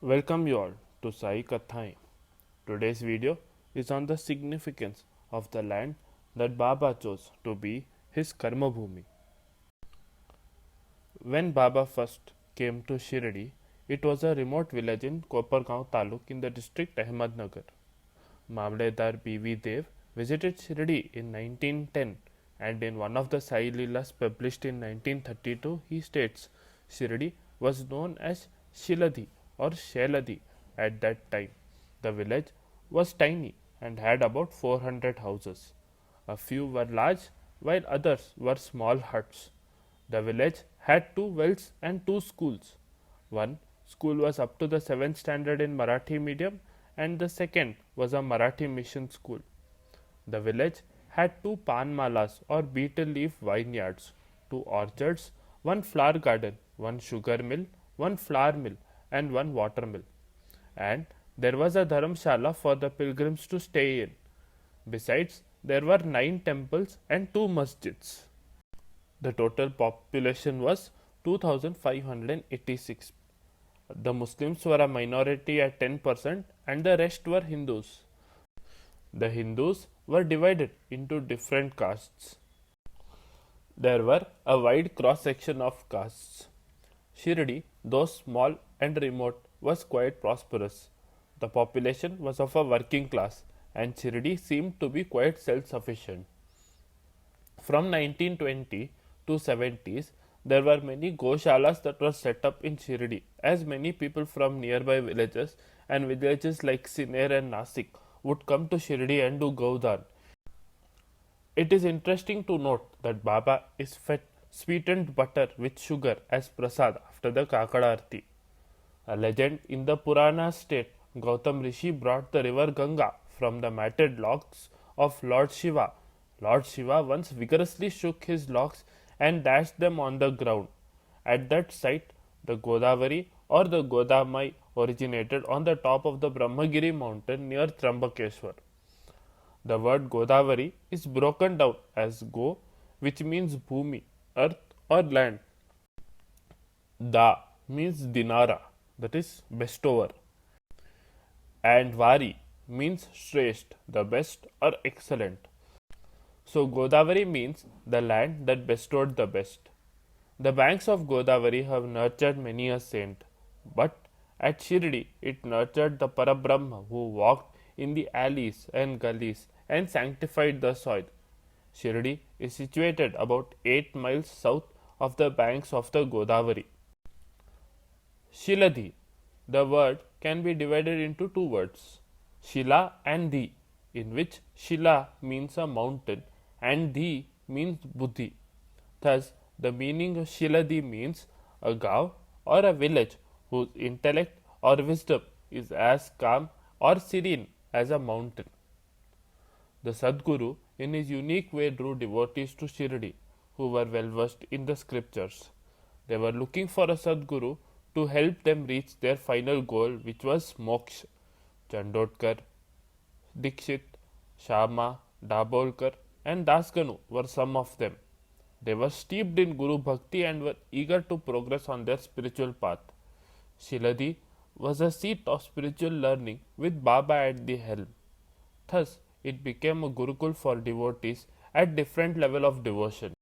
Welcome you all to Sai Kathayein. Today's video is on the significance of the land that Baba chose to be his Karma Bhumi. When Baba first came to Shirdi, it was a remote village in Kopargaon Taluk in the district Ahmednagar. Mamledar B.V. Dev visited Shirdi in 1910 and in one of the Sai Leelas published in 1932 he states Shirdi was known as Shiladi or Sheladi at that time. The village was tiny and had about 400 houses. A few were large while others were small huts. The village had two wells and two schools. One school was up to the 7th standard in Marathi medium and the second was a Marathi mission school. The village had two panmalas or betel leaf vineyards, two orchards, one flower garden, one sugar mill, one flour mill and one water mill. And there was a dharamshala for the pilgrims to stay in. Besides, there were 9 temples and 2 masjids. The total population was 2586. The Muslims were a minority at 10% and the rest were Hindus. The Hindus were divided into different castes. There were a wide cross section of castes. Shirdi, though small and remote, was quite prosperous. The population was of a working class and Shirdi seemed to be quite self-sufficient. From 1920 to 70s, there were many goshalas that were set up in Shirdi, as many people from nearby villages and villages like Siner and Nasik would come to Shirdi and do Gaudan. It is interesting to note that Baba is fed sweetened butter with sugar as prasad after the Kakada Arti. A legend in the Purana state, Gautam Rishi brought the river Ganga from the matted locks of Lord Shiva. Lord Shiva once vigorously shook his locks and dashed them on the ground. At that site, the Godavari or the Godamai originated on the top of the Brahmagiri mountain near Trambakeshwar. The word Godavari is broken down as Go, which means Bhumi, earth or land. Da means Dinara, that is bestower. And Vari means Shrest, the best or excellent. So Godavari means the land that bestowed the best. The banks of Godavari have nurtured many a saint, but at Shirdi it nurtured the Parabrahma who walked in the alleys and gullies and sanctified the soil. Shirdi is situated about 8 miles south of the banks of the Godavari. Shiladi, the word can be divided into two words, Shila and Di, in which Shila means a mountain and Di means Buddhi. Thus, the meaning of Shiladi means a gaon or a village whose intellect or wisdom is as calm or serene as a mountain. The Sadguru, in his unique way, drew devotees to Shirdi who were well versed in the scriptures. They were looking for a Sadguru to help them reach their final goal, which was moksha. Chandodkar, Dixit, Shama, Dabolkar, and Ganu were some of them. They were steeped in Guru Bhakti and were eager to progress on their spiritual path. Shiladi was a seat of spiritual learning with Baba at the helm. Thus, it became a Gurukul for devotees at different level of devotion.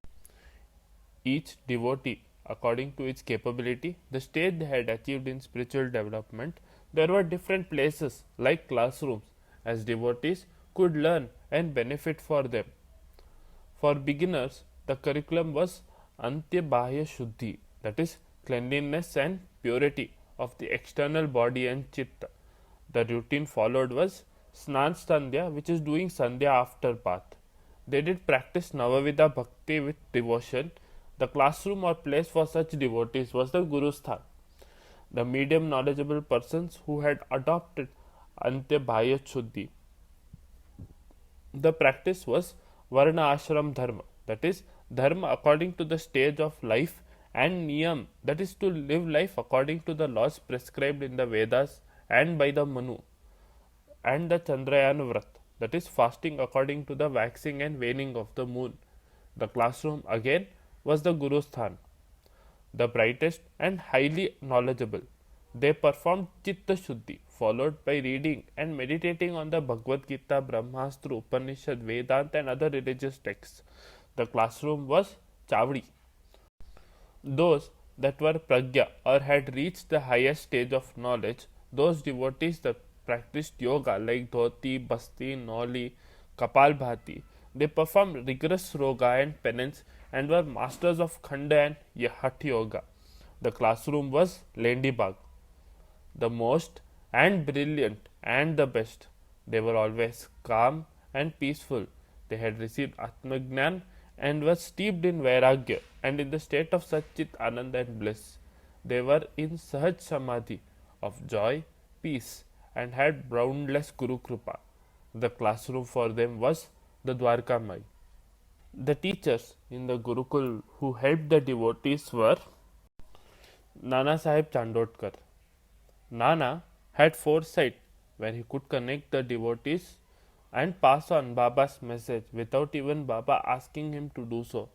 Each devotee, according to its capability, the stage they had achieved in spiritual development, there were different places like classrooms as devotees could learn and benefit for them. For beginners, the curriculum was Antya Shuddhi, that is cleanliness and purity of the external body and chitta. The routine followed was Snan Sandhya, which is doing Sandhya after bath. They did practice Navavidha Bhakti with devotion. The classroom or place for such devotees was the Guru Sthan. The medium knowledgeable persons who had adopted Antya Shuddhi. The practice was Varna Ashram Dharma, that is, Dharma according to the stage of life, and Niyam, that is, to live life according to the laws prescribed in the Vedas and by the Manu, and the Chandrayana Vrat, that is, fasting according to the waxing and waning of the moon. The classroom again was the Guru Sthan. The brightest and highly knowledgeable They performed Chitta Shuddhi, followed by reading and meditating on the Bhagavad Gita, Brahmastra, Upanishad, Vedanta, and other religious texts. The classroom was Chavdi. Those that were pragya or had reached the highest stage of knowledge, those devotees that practiced yoga like dhoti, basti, noli, kapalbhati, they performed rigorous yoga and penance and were masters of khanda and hatha yoga. The classroom was Lendibag, the most and brilliant and the best. They were always calm and peaceful. They had received Atmagnan and were steeped in Vairagya and in the state of Satchit Ananda and bliss. They were in Sahaj Samadhi of joy, peace, and had boundless Guru Krupa. The classroom for them was the Dwarka Mai. The teachers in the Gurukul who helped the devotees were Nanasaheb Chandodkar. Nana had foresight where he could connect the devotees and pass on Baba's message without even Baba asking him to do so.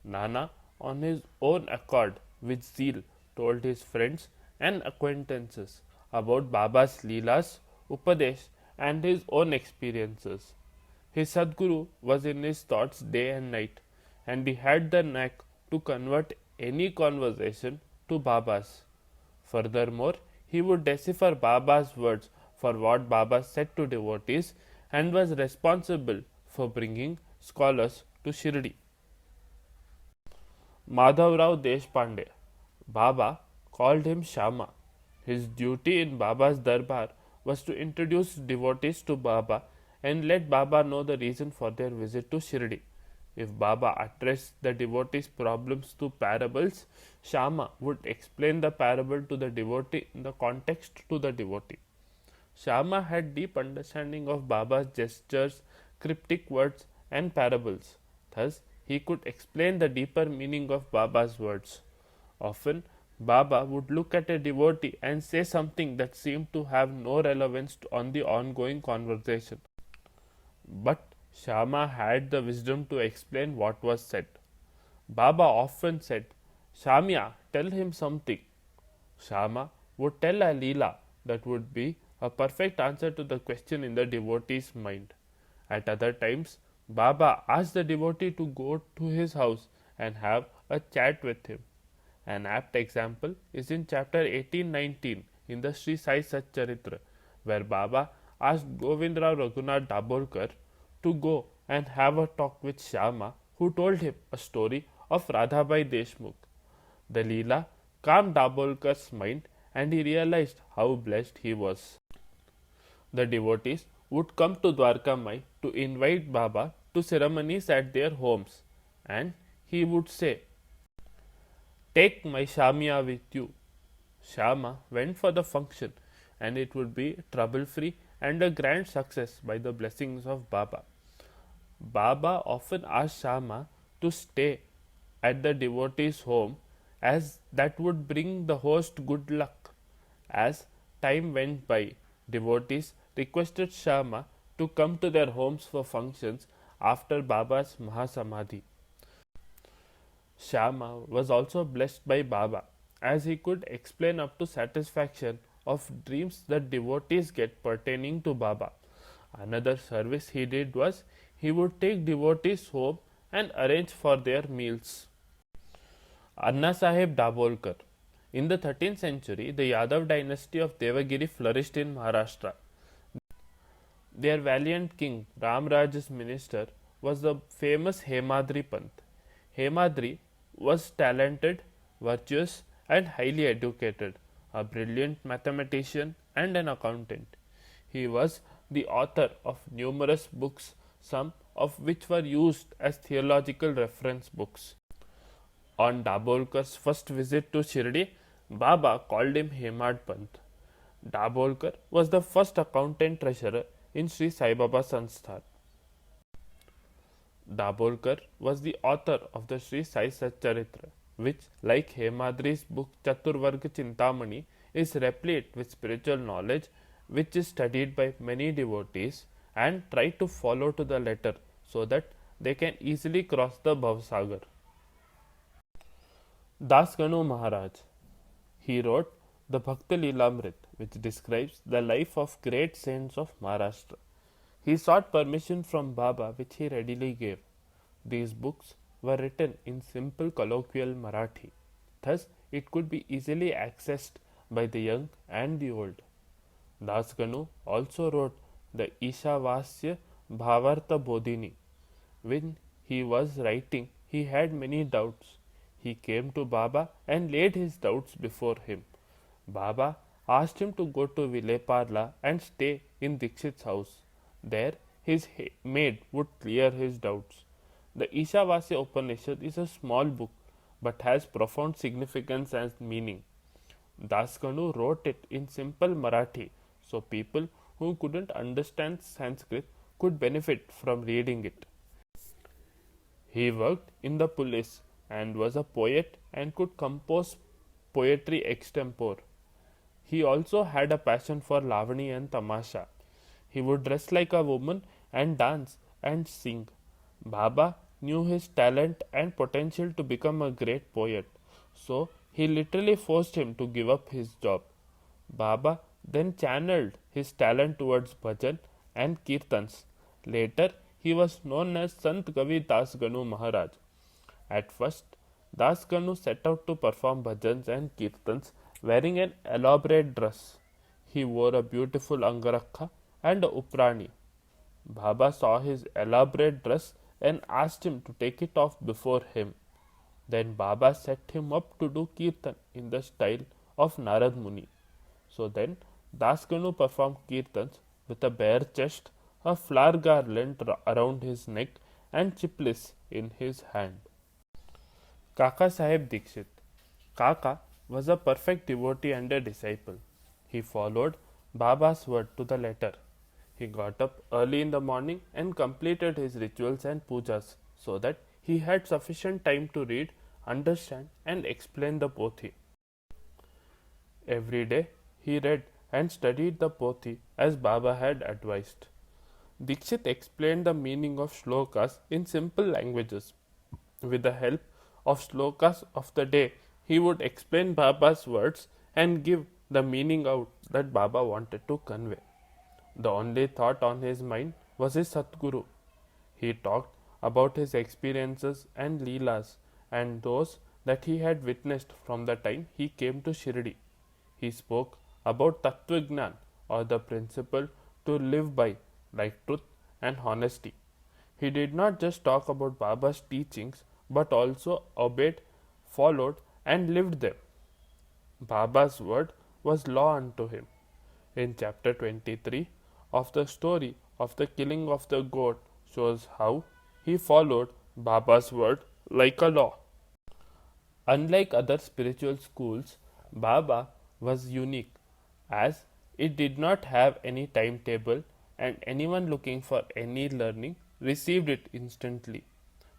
Nana, on his own accord, with zeal, told his friends and acquaintances about Baba's Leelas, Upadesh, and his own experiences. His Sadguru was in his thoughts day and night, and he had the knack to convert any conversation to Baba's. Furthermore, he would decipher Baba's words for what Baba said to devotees and was responsible for bringing scholars to Shirdi. Madhav Rao Deshpande. Baba called him Shama. His duty in Baba's darbar was to introduce devotees to Baba and let Baba know the reason for their visit to Shirdi. If Baba addressed the devotees' problems through parables, Shama would explain the parable to the devotee in the context to the devotee. Shama had deep understanding of Baba's gestures, cryptic words, and parables. Thus, he could explain the deeper meaning of Baba's words. Often, Baba would look at a devotee and say something that seemed to have no relevance on the ongoing conversation. But Shama had the wisdom to explain what was said. Baba often said, Shamya, tell him something. Shama would tell a Leela that would be a perfect answer to the question in the devotee's mind. At other times, Baba asked the devotee to go to his house and have a chat with him. An apt example is in chapter 18-19 in the Sri Sai Satcharitra, where Baba asked Govindrao Raghunath Dabolkar to go and have a talk with Shama, who told him a story of Radhabai Deshmukh. The Leela calmed Dabolkar's mind and he realized how blessed he was. The devotees would come to Dwarka Mai to invite Baba to ceremonies at their homes, and he would say, Take my Shamya with you. Shama went for the function, and it would be trouble-free and a grand success by the blessings of Baba. Baba often asked Shama to stay at the devotee's home, as that would bring the host good luck. As time went by, devotees requested Shama to come to their homes for functions after Baba's Mahasamadhi. Shama was also blessed by Baba, as he could explain up to satisfaction of dreams that devotees get pertaining to Baba. Another service he did was he would take devotees home and arrange for their meals. Nanasaheb Dabolkar. In the 13th century, the Yadav dynasty of Devagiri flourished in Maharashtra. Their valiant king, Ramraj's minister, was the famous Hemadri Pant. Hemadri was talented, virtuous, and highly educated, a brilliant mathematician and an accountant. He was the author of numerous books, some of which were used as theological reference books. On Dabolkar's first visit to Shirdi, Baba called him Hemad Pant. Dabolkar was the first accountant treasurer in Sri Sai Baba Sansthan. Dabolkar was the author of the Sri Sai Satcharitra, which, like Hemadri's book Chaturvarga Chintamani, is replete with spiritual knowledge, which is studied by many devotees and tried to follow to the letter so that they can easily cross the Bhavsagar. Das Ganu Maharaj. He wrote the Bhakti Lilamrit, which describes the life of great saints of Maharashtra. He sought permission from Baba, which he readily gave. These books were written in simple colloquial Marathi, thus it could be easily accessed by the young and the old. Das Ganu also wrote the Ishavasya Bhavartha Bodhini. When he was writing, he had many doubts. He came to Baba and laid his doubts before him. Baba asked him to go to Vileparla and stay in Dixit's house. There, his maid would clear his doubts. The Ishavasya Upanishad is a small book but has profound significance and meaning. Das Ganu wrote it in simple Marathi so people who couldn't understand Sanskrit could benefit from reading it. He worked in the police and was a poet and could compose poetry extempore. He also had a passion for Lavani and Tamasha. He would dress like a woman and dance and sing. Baba knew his talent and potential to become a great poet, so he literally forced him to give up his job. Baba then channeled his talent towards bhajan and kirtans. Later, he was known as Sant Kavi Das Ganu Maharaj. At first, Das Ganu set out to perform bhajans and kirtans wearing an elaborate dress. He wore a beautiful angarakha and a uprani. Baba saw his elaborate dress and asked him to take it off before him. Then Baba set him up to do kirtan in the style of Narad Muni. So then Das Ganu performed kirtans with a bare chest, a flower garland around his neck, and chiplis in his hand. Kathayein Dixit. Kaka was a perfect devotee and a disciple. He followed Baba's word to the letter. He got up early in the morning and completed his rituals and pujas so that he had sufficient time to read, understand, and explain the pothi. Every day he read and studied the pothi as Baba had advised. Dixit explained the meaning of shlokas in simple languages. With the help of shlokas of the day, he would explain Baba's words and give the meaning out that Baba wanted to convey. The only thought on his mind was his Satguru. He talked about his experiences and leelas and those that he had witnessed from the time he came to Shirdi. He spoke about Tattvagnan, or the principle to live by, like truth and honesty. He did not just talk about Baba's teachings but also obeyed, followed, and lived them. Baba's word was law unto him. In chapter 23 of the story of the killing of the goat shows how he followed Baba's word like a law. Unlike other spiritual schools, Baba was unique as it did not have any timetable and anyone looking for any learning received it instantly.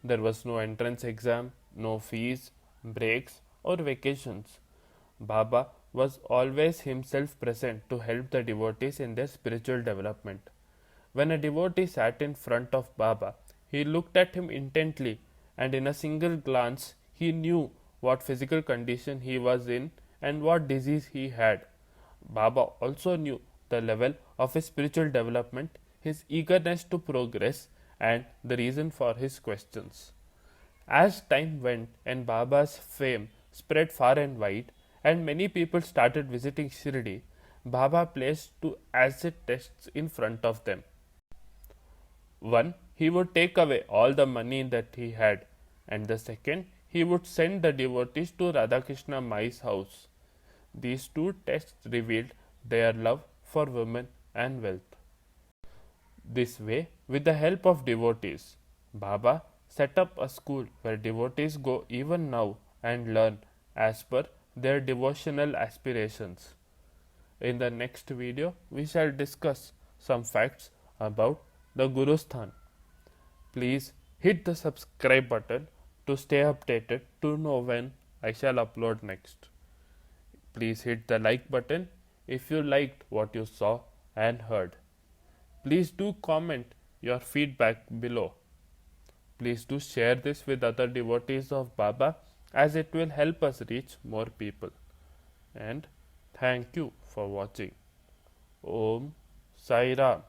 There was no entrance exam, no fees, breaks, or vacations. Baba was always himself present to help the devotees in their spiritual development. When a devotee sat in front of Baba, he looked at him intently and in a single glance he knew what physical condition he was in and what disease he had. Baba also knew the level of his spiritual development, his eagerness to progress, and the reason for his questions. As time went and Baba's fame spread far and wide, and many people started visiting Shirdi, Baba placed two acid tests in front of them. One, he would take away all the money that he had, and the second, he would send the devotees to Radhakrishna Mai's house. These two tests revealed their love for women and wealth. This way, with the help of devotees, Baba set up a school where devotees go even now and learn as per their devotional aspirations. In the next video, we shall discuss some facts about the Guru Sthan. Please hit the subscribe button to stay updated to know when I shall upload next. Please hit the like button if you liked what you saw and heard. Please do comment your feedback below. Please do share this with other devotees of Baba as it will help us reach more people. And Thank you for watching. Om Sai Ram.